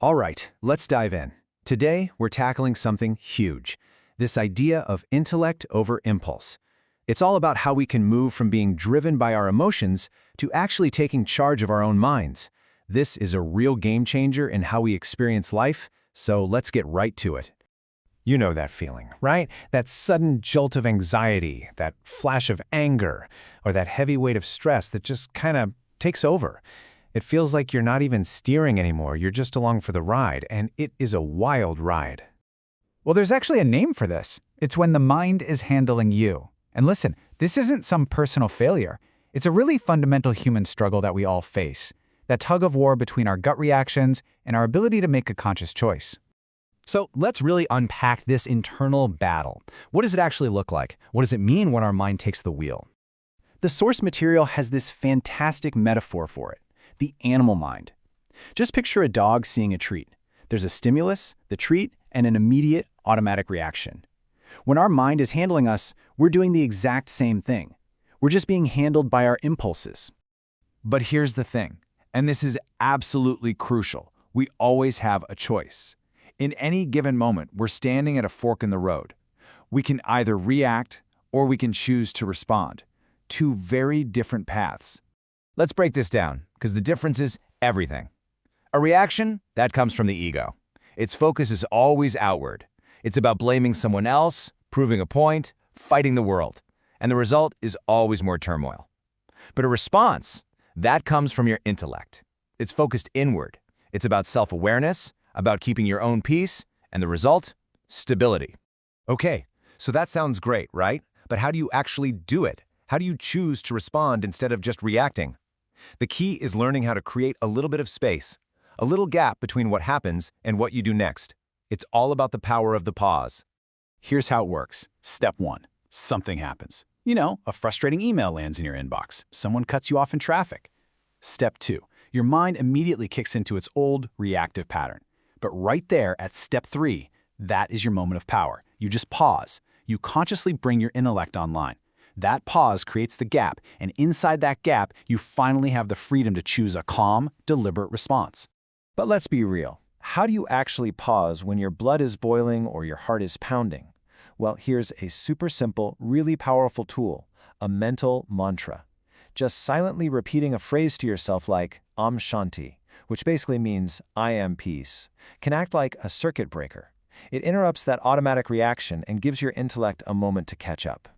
All right, let's dive in. Today, we're tackling something huge, this idea of intellect over impulse. It's all about how we can move from being driven by our emotions to actually taking charge of our own minds. This is a real game changer in how we experience life, so let's get right to it. You know that feeling, right? That sudden jolt of anxiety, that flash of anger, or that heavy weight of stress that just kind of takes over. It feels like you're not even steering anymore, you're just along for the ride, and it is a wild ride. Well, there's actually a name for this. It's when the mind is handling you. And listen, this isn't some personal failure. It's a really fundamental human struggle that we all face. That tug of war between our gut reactions and our ability to make a conscious choice. So let's really unpack this internal battle. What does it actually look like? What does it mean when our mind takes the wheel? The source material has this fantastic metaphor for it, the animal mind. Just picture a dog seeing a treat. There's a stimulus, the treat, and an immediate automatic reaction. When our mind is handling us, we're doing the exact same thing. We're just being handled by our impulses. But here's the thing, and this is absolutely crucial. We always have a choice. In any given moment, we're standing at a fork in the road. We can either react or we can choose to respond. Two very different paths. Let's break this down, because the difference is everything. A reaction, that comes from the ego. Its focus is always outward. It's about blaming someone else, proving a point, fighting the world. And the result is always more turmoil. But a response, that comes from your intellect. It's focused inward. It's about self-awareness, about keeping your own peace, and the result? Stability. Okay, so that sounds great, right? But how do you actually do it? How do you choose to respond instead of just reacting? The key is learning how to create a little bit of space, a little gap between what happens and what you do next. It's all about the power of the pause. Here's how it works. Step 1. Something happens. A frustrating email lands in your inbox. Someone cuts you off in traffic. Step 2. Your mind immediately kicks into its old reactive pattern. But right there at step 3, that is your moment of power. You just pause. You consciously bring your intellect online. That pause creates the gap, and inside that gap, you finally have the freedom to choose a calm, deliberate response. But let's be real. How do you actually pause when your blood is boiling or your heart is pounding? Well, here's a super simple, really powerful tool, a mental mantra. Just silently repeating a phrase to yourself like Om Shanti, which basically means I am peace, can act like a circuit breaker. It interrupts that automatic reaction and gives your intellect a moment to catch up.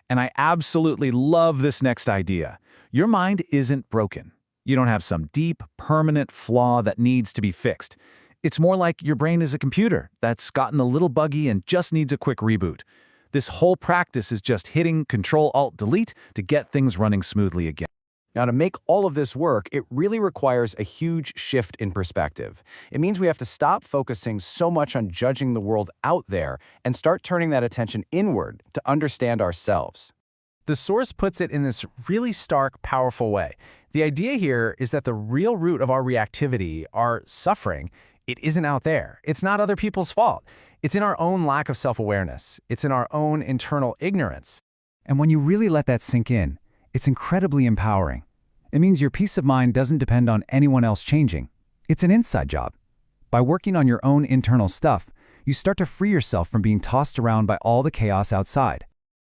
And I absolutely love this next idea. Your mind isn't broken. You don't have some deep, permanent flaw that needs to be fixed. It's more like your brain is a computer that's gotten a little buggy and just needs a quick reboot. This whole practice is just hitting Control-Alt-Delete to get things running smoothly again. Now, to make all of this work, it really requires a huge shift in perspective. It means we have to stop focusing so much on judging the world out there and start turning that attention inward to understand ourselves. The source puts it in this really stark, powerful way. The idea here is that the real root of our reactivity, our suffering, it isn't out there. It's not other people's fault. It's in our own lack of self-awareness. It's in our own internal ignorance. And when you really let that sink in, it's incredibly empowering. It means your peace of mind doesn't depend on anyone else changing. It's an inside job. By working on your own internal stuff, you start to free yourself from being tossed around by all the chaos outside.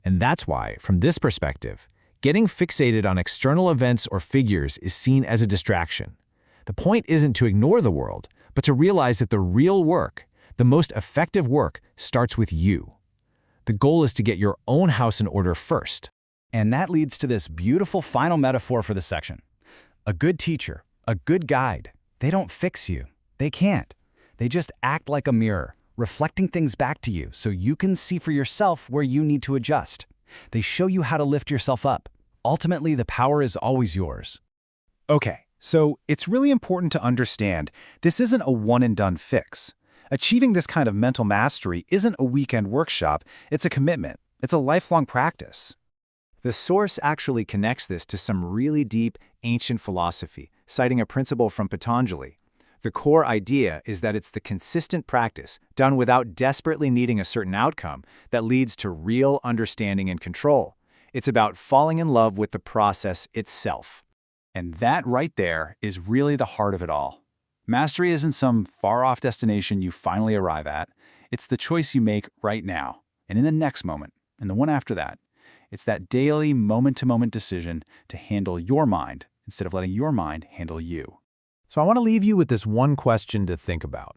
And that's why, from this perspective, getting fixated on external events or figures is seen as a distraction. The point isn't to ignore the world, but to realize that the real work, the most effective work, starts with you. The goal is to get your own house in order first. And that leads to this beautiful final metaphor for the section. A good teacher, a good guide, they don't fix you. They can't. They just act like a mirror, reflecting things back to you so you can see for yourself where you need to adjust. They show you how to lift yourself up. Ultimately, the power is always yours. Okay, so it's really important to understand this isn't a one-and-done fix. Achieving this kind of mental mastery isn't a weekend workshop, it's a commitment. It's a lifelong practice. The source actually connects this to some really deep, ancient philosophy, citing a principle from Patanjali. The core idea is that it's the consistent practice, done without desperately needing a certain outcome, that leads to real understanding and control. It's about falling in love with the process itself. And that right there is really the heart of it all. Mastery isn't some far-off destination you finally arrive at. It's the choice you make right now, and in the next moment, and the one after that. It's that daily, moment-to-moment decision to handle your mind instead of letting your mind handle you. So I want to leave you with this one question to think about.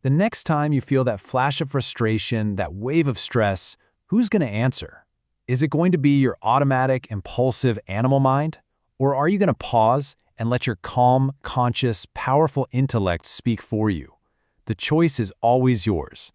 The next time you feel that flash of frustration, that wave of stress, who's going to answer? Is it going to be your automatic, impulsive animal mind? Or are you going to pause and let your calm, conscious, powerful intellect speak for you? The choice is always yours.